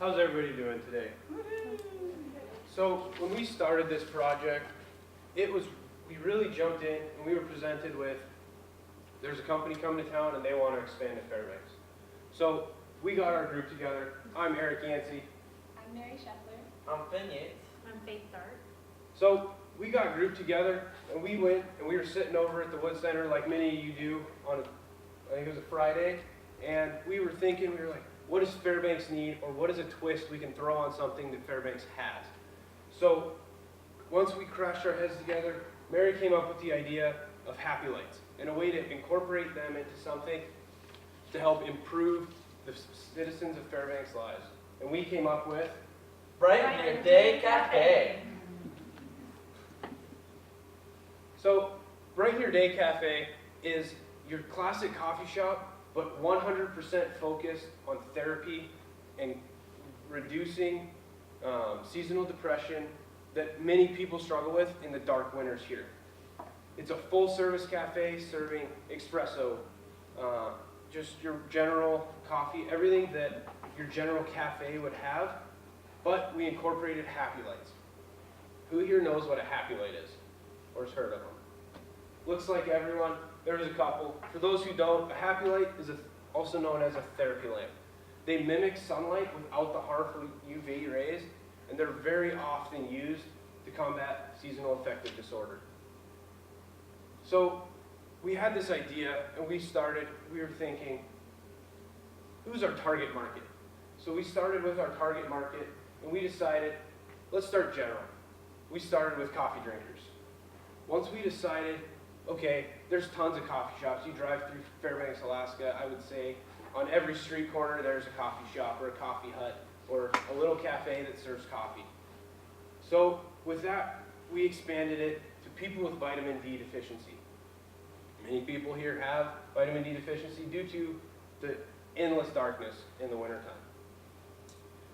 How's everybody doing today? So when we started this project, we really jumped in and we were presented with, there's a company coming to town and they want to expand to Fairbanks. So we got our group together. I'm Eric Yancey. I'm Mary Scheffler. I'm Finn Yates. I'm Faith Dart. So we got grouped together and we went and we were sitting over at the Wood Center like many of you do on, I think it was a Friday, and we were thinking, we were like, what does Fairbanks need, or what is a twist we can throw on something that Fairbanks has? So once we crashed our heads together, Mary came up with the idea of happy lights and a way to incorporate them into something to help improve the citizens of Fairbanks' lives. And we came up with Brighten Your Day Cafe. So, Brighten Your Day Cafe is your classic coffee shop, but 100% focused on therapy and reducing seasonal depression that many people struggle with in the dark winters here. It's a full-service cafe serving espresso, just your general coffee, everything that your general cafe would have, but we incorporated happy lights. Who here knows what a happy light is, or has heard of them? Looks like everyone. There's a couple. For those who don't, a happy light is also known as a therapy lamp. They mimic sunlight without the harmful UV rays, and they're very often used to combat seasonal affective disorder. So we had this idea, and we were thinking, who's our target market? So we started with our target market, and we decided, let's start general. We started with coffee drinkers. Once we decided, okay, there's tons of coffee shops. You drive through Fairbanks, Alaska, I would say on every street corner there's a coffee shop or a coffee hut or a little cafe that serves coffee. So with that, we expanded it to people with vitamin D deficiency. Many people here have vitamin D deficiency due to the endless darkness in the wintertime.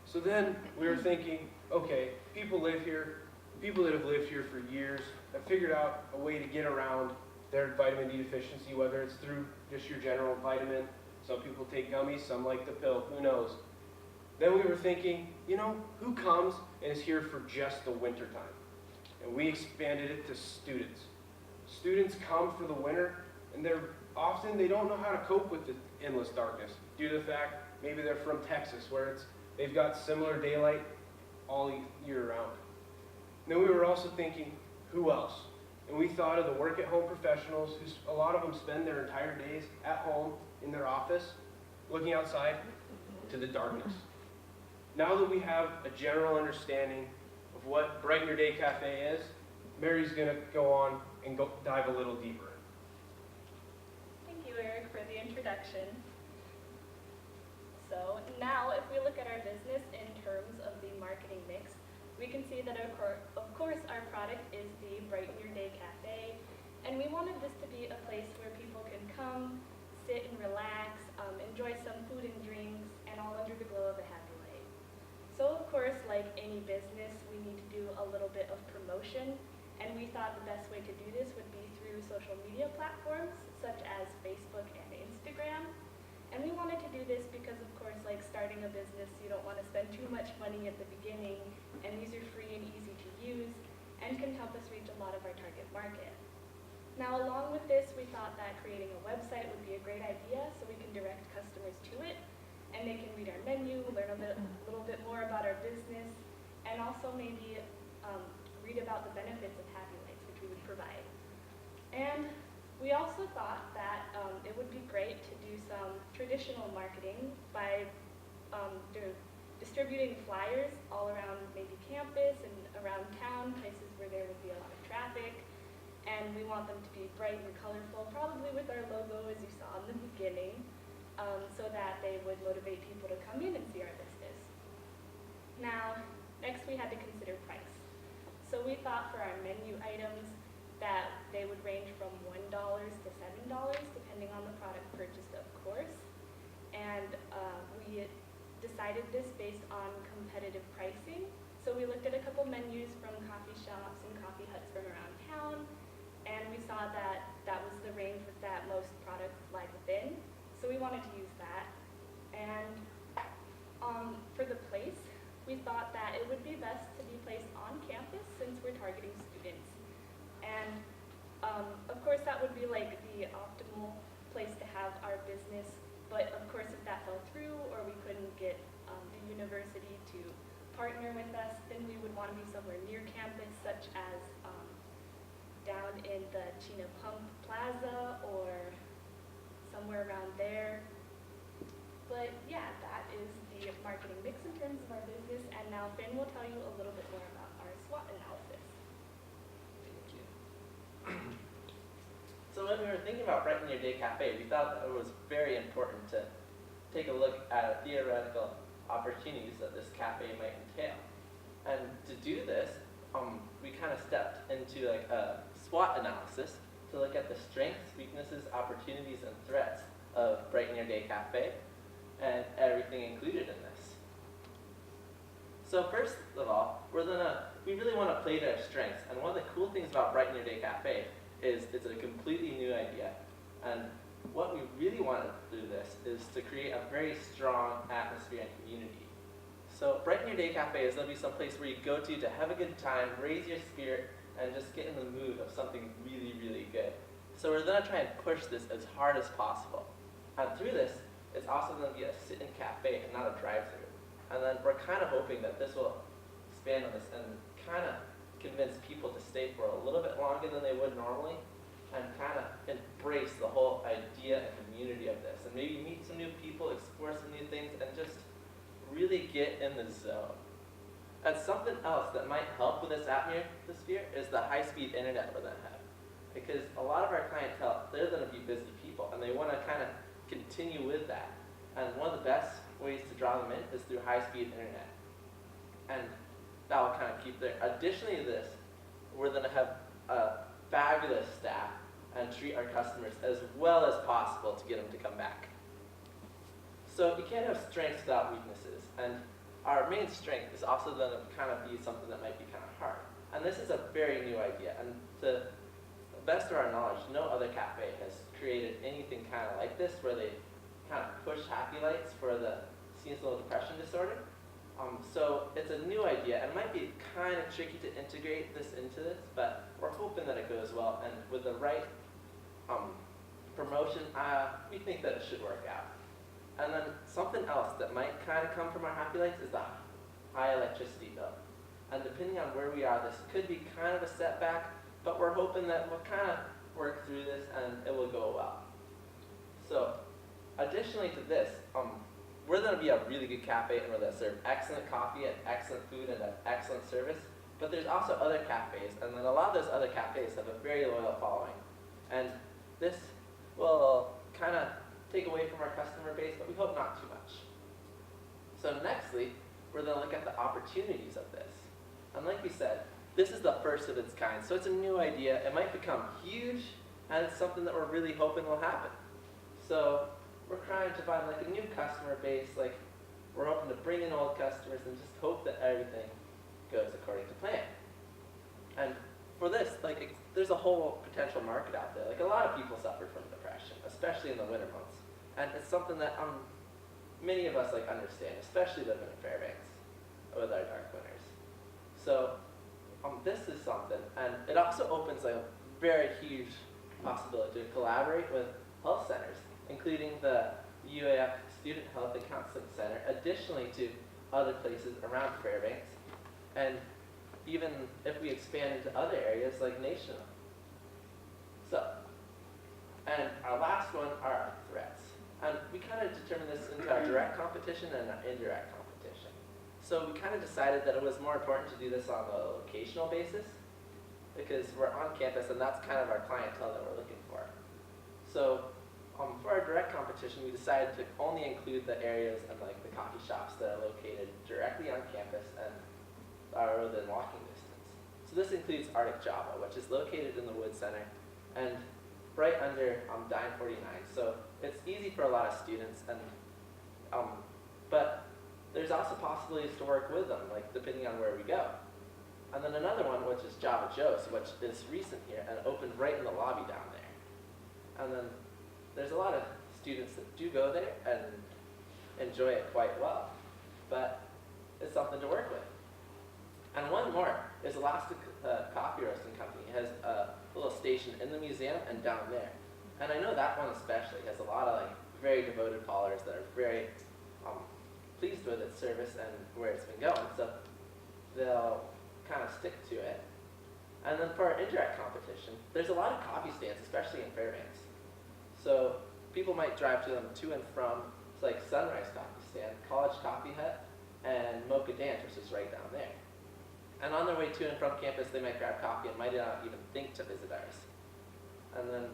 So then we were thinking, okay, people that have lived here for years have figured out a way to get around their vitamin D deficiency, whether it's through just your general vitamin. Some people take gummies, some like the pill, who knows? Then we were thinking, who comes and is here for just the winter time? And we expanded it to students. Students come for the winter, and they don't know how to cope with the endless darkness due to the fact maybe they're from Texas, where they've got similar daylight all year round. Then we were also thinking, who else? And we thought of the work-at-home professionals, a lot of them spend their entire days at home in their office, looking outside to the darkness. Now that we have a general understanding of what Brighten Your Day Cafe is, Mary's going to go on and dive a little deeper. Thank you, Eric, for the introduction. So now, if we look at our business in terms of the marketing mix, we can see that, of course, our product is the Brighten Your Day Cafe, and we wanted this to be a place where people can come, sit and relax, enjoy some food and drinks, and all under the glow of a happy light. So, of course, like any business, we need to do a little bit of promotion, and we thought the best way to do this would be through social media platforms, such as Facebook and Instagram. And we wanted to do this because, of course, like starting a business, you don't want to spend too much money at the beginning, and these are free and easy to use and can help us reach a lot of our target market. Now, along with this, we thought that creating a website would be a great idea so we can direct customers to it, and they can read our menu, learn a little bit more about our business, and also maybe read about the benefits of Happy Lights, which we would provide. And we also thought that it would be great to do some traditional marketing by distributing flyers all around maybe campus and around town, places where there would be a lot of traffic. And we want them to be bright and colorful, probably with our logo as you saw in the beginning, so that they would motivate people to come in and see our business. Now, next we had to consider price. So we thought for our menu items that they would range from $1 to $7, depending on the product purchased, of course. And we decided this based on competitive pricing. So we looked at a couple menus from coffee shops and coffee huts from around town, and we saw that that was the range that most products lied within. So we wanted to use that. And For the place, we thought that it would be best to be placed on campus since we're targeting students. And of course, that would be like the optimal place to have our business. But of course, if that fell through or we couldn't get the university to partner with us, then we would want to be somewhere near campus, such as down in the China Pump Plaza or somewhere around there. But yeah, that is the marketing mix in terms of our business. And now Finn will tell you a little bit more about our SWOT analysis. Thank you. So when we were thinking about Brighten Your Day Cafe, we thought that it was very important to take a look at theoretical opportunities that this cafe might entail. And to do this, we kind of stepped into like a SWOT analysis to look at the strengths, weaknesses, opportunities, and threats of Brighten Your Day Cafe and everything included in this. So first of all, we really want to play to our strengths. And one of the cool things about Brighten Your Day Cafe is it's a completely new idea. And what we really want to do this is to create a very strong atmosphere and community. So Brighten Your Day Cafe is going to be some place where you go to have a good time, raise your spirit, and just get in the mood of something really, really good. So we're going to try and push this as hard as possible. And through this, it's also going to be a sit-in cafe and not a drive-through. And then we're kind of hoping that this will expand on this and kind of convince people to stay for a little bit longer than they would normally and kind of embrace the whole idea and community of this. And maybe meet some new people, explore some new things, and just really get in the zone. And something else that might help with this atmosphere is the high-speed internet we're going to have. Because a lot of our clientele, they're going to be busy people, and they want to kind of continue with that. And one of the best ways to draw them in is through high-speed internet. And that will kind of keep there. Additionally to this, we're going to have a fabulous staff and treat our customers as well as possible to get them to come back. So you can't have strengths without weaknesses. And our main strength is also going to kind of be something that might be kind of hard. And this is a very new idea. And to the best of our knowledge, no other cafe has created anything kind of like this where they kind of push happy lights for the seasonal depression disorder. So it's a new idea, and it might be kind of tricky to integrate this into this, but we're hoping that it goes well, and with the right promotion, we think that it should work out. And then something else that might kind of come from our happy lights is the high electricity bill. And depending on where we are, this could be kind of a setback, but we're hoping that we'll kind of work through this and it will go well. So, additionally to this, we're going to be a really good cafe and we're going to serve excellent coffee and excellent food and excellent service. But there's also other cafes, and then a lot of those other cafes have a very loyal following. And this will kind of take away from our customer base, but we hope not too much. So nextly, we're going to look at the opportunities of this. And like we said, this is the first of its kind, so it's a new idea. It might become huge, and it's something that we're really hoping will happen. So we're trying to find like a new customer base, like we're hoping to bring in old customers and just hope that everything goes according to plan. And for this, like there's a whole potential market out there. Like a lot of people suffer from depression, especially in the winter months. And it's something that many of us like understand, especially living in Fairbanks with our dark winters. So this is something, and it also opens a very huge possibility to collaborate with health centers, including the UAF Student Health and Counseling Center, additionally to other places around Fairbanks, and even if we expand into other areas like national. So, and our last one are our threats. And we kind of determined this into our direct competition and our indirect competition. So we kind of decided that it was more important to do this on a locational basis because we're on campus and that's kind of our clientele that we're looking for. So for our direct competition, we decided to only include the areas and like the coffee shops that are located directly on campus and are within walking distance. So this includes Arctic Java, which is located in the Wood Center and right under Dine 49. So it's easy for a lot of students, and but there's also possibilities to work with them, like depending on where we go. And then another one, which is Java Joe's, which is recent here and opened right in the lobby down there. And then there's a lot of students that do go there and enjoy it quite well. but it's something to work with. And one more is Elastic Coffee Roasting Company. It has a little station in the museum and down there. And I know that one especially has a lot of very devoted followers that are very pleased with its service and where it's been going. So they'll kind of stick to it. And then for our indirect competition, there's a lot of coffee stands, especially in Fairbanks. So people might drive to them to and from, it's like Sunrise Coffee Stand, College Coffee Hut, and Mocha Dance, which is right down there. And on their way to and from campus, they might grab coffee and might not even think to visit ours. And then,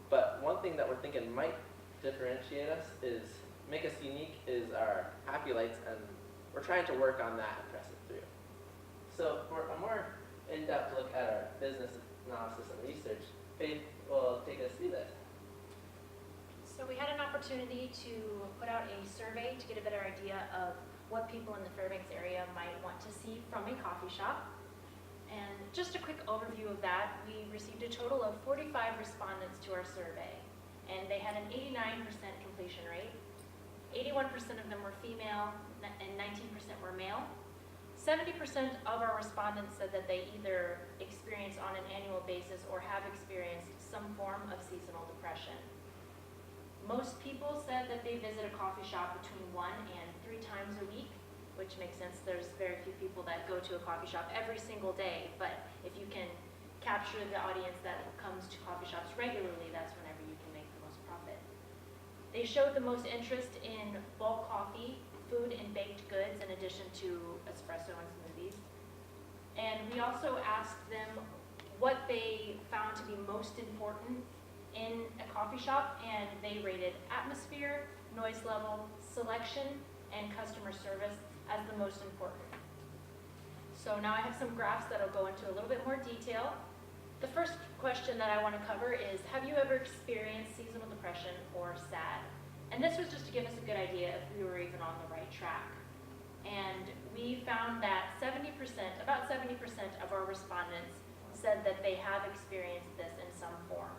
but one thing that we're thinking might differentiate us is, make us unique, is our happy lights, and we're trying to work on that and press it through. So for a more in-depth look at our business analysis and research, Faith will take us through this. So we had an opportunity to put out a survey to get a better idea of what people in the Fairbanks area might want to see from a coffee shop. And just a quick overview of that, we received a total of 45 respondents to our survey, and they had an 89% completion rate. 81% of them were female and 19% were male. 70% of our respondents said that they either experience on an annual basis or have experienced some form of seasonal depression. Most people said that they visit a coffee shop between 1 and 3 times a week, which makes sense. There's very few people that go to a coffee shop every single day, but if you can capture the audience that comes to coffee shops regularly, that's whenever you can make the most profit. They showed the most interest in bulk coffee, food, and baked goods in addition to espresso and smoothies. And we also asked them what they found to be most important in a coffee shop, and they rated atmosphere, noise level, selection, and customer service as the most important. So now I have some graphs that'll go into a little bit more detail. The first question that I want to cover is, have you ever experienced seasonal depression or SAD? And this was just to give us a good idea if we were even on the right track. And we found that about 70% of our respondents said that they have experienced this in some form.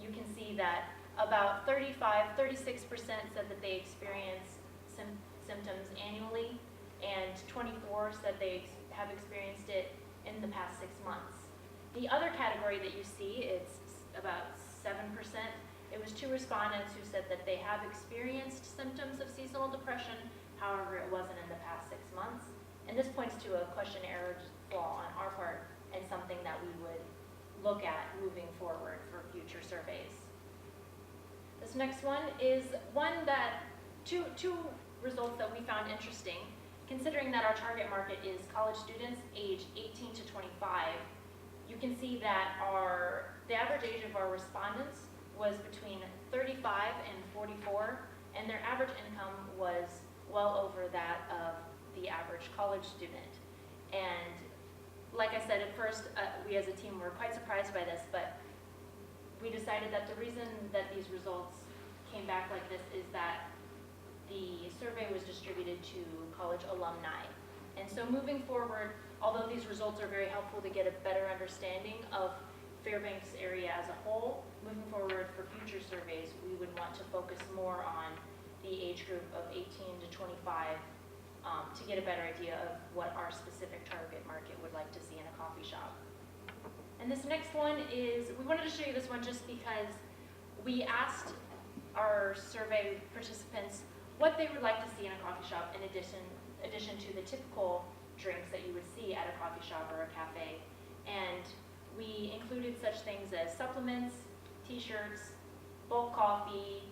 You can see that about 36% said that they experience symptoms annually, and 24 said they have experienced it in the past 6 months. The other category that you see, it's about 7%. It was 2 respondents who said that they have experienced symptoms of seasonal depression, however, it wasn't in the past 6 months. And this points to a question error flaw on our part and something that we would look at moving forward for future surveys. This next one is two results that we found interesting, considering that our target market is college students aged 18 to 25. You can see that the average age of our respondents was between 35 and 44, and their average income was well over that of the average college student. And like I said, at first, we as a team were quite surprised by this, but we decided that the reason that these results came back like this is that the survey was distributed to college alumni. And so moving forward, although these results are very helpful to get a better understanding of Fairbanks area as a whole, moving forward for future surveys, we would want to focus more on the age group of 18 to 25 to get a better idea of what our specific target market would like to see in a coffee shop. And this next one is, we wanted to show you this one just because we asked our survey participants what they would like to see in a coffee shop in addition to the typical drinks that you would see at a coffee shop or a cafe. And we included such things as supplements, t-shirts, bulk coffee,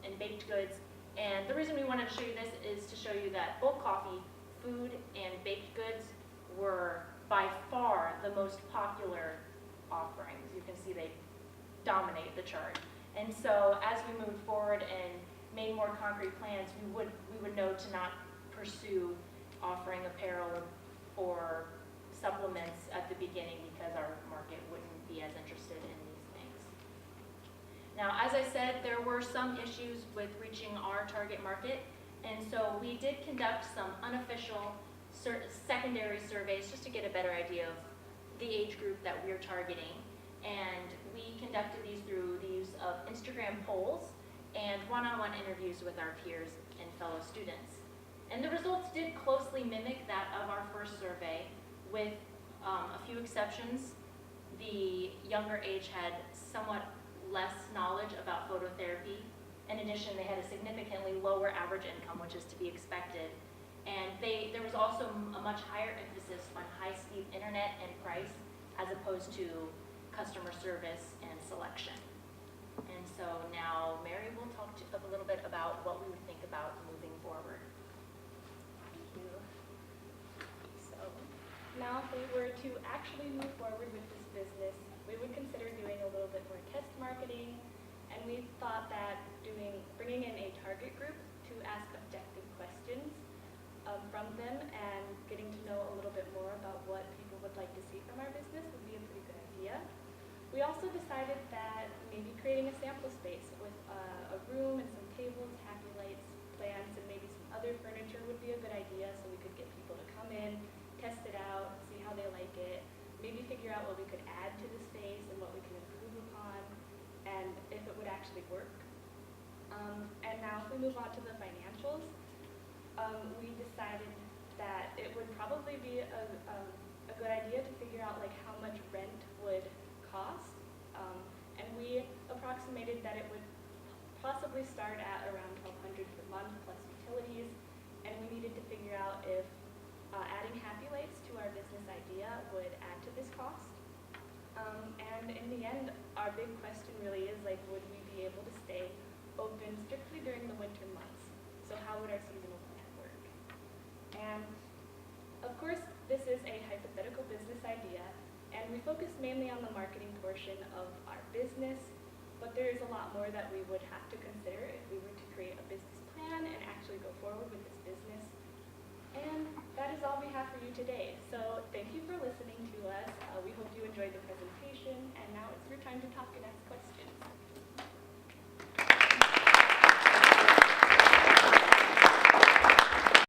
and baked goods. And the reason we wanted to show you this is to show you that bulk coffee, food, and baked goods were by far the most popular offerings. You can see they dominate the chart. And so as we moved forward and made more concrete plans, we would know to not pursue offering apparel or supplements at the beginning because our market wouldn't be as interested in these things. Now, as I said, there were some issues with reaching our target market, and so we did conduct some unofficial secondary surveys just to get a better idea of the age group that we're targeting. And we conducted these through the use of Instagram polls and one-on-one interviews with our peers and fellow students. And the results did closely mimic that of our first survey, with a few exceptions. The younger age had somewhat less knowledge about phototherapy. In addition, they had a significantly lower average income, which is to be expected. And there was also a much higher emphasis on high-speed internet and price, as opposed to customer service and selection. And so now Mary will talk a little bit about what we would think about moving forward. Thank you. So now if we were to actually move forward with this business, we would consider doing a little bit more test marketing, and we thought that bringing in a target group to ask objective questions from them and getting to know a little bit more about what people would like to see from our business would be a pretty good idea. We also decided that maybe creating a sample space with a room and some tables, happy lights, plants, and maybe some other furniture would be a good idea, so we could get people to come in, test it out, see how they like it, maybe figure out what we could add to the space and what we can improve upon, and if it would actually work. And now if we move on to the financials, we decided that it would probably be a good idea to figure out like how much rent would cost, and we approximated that it would possibly start at around $1,200 per month plus utilities, and we needed to figure out if adding happy lights to our business idea would add to this cost. And in the end, our big question really is like, would we be able to stay open strictly during the winter months? So how would our seasonal plan work? And of course, this is a hypothetical business idea, and we focus mainly on the marketing portion of our business, but there is a lot more that we would have to consider if we were to create a business plan and actually go forward with this business. And that is all we have for you today. So thank you for listening to us. We hope you enjoyed the presentation, and now it's your time to talk and ask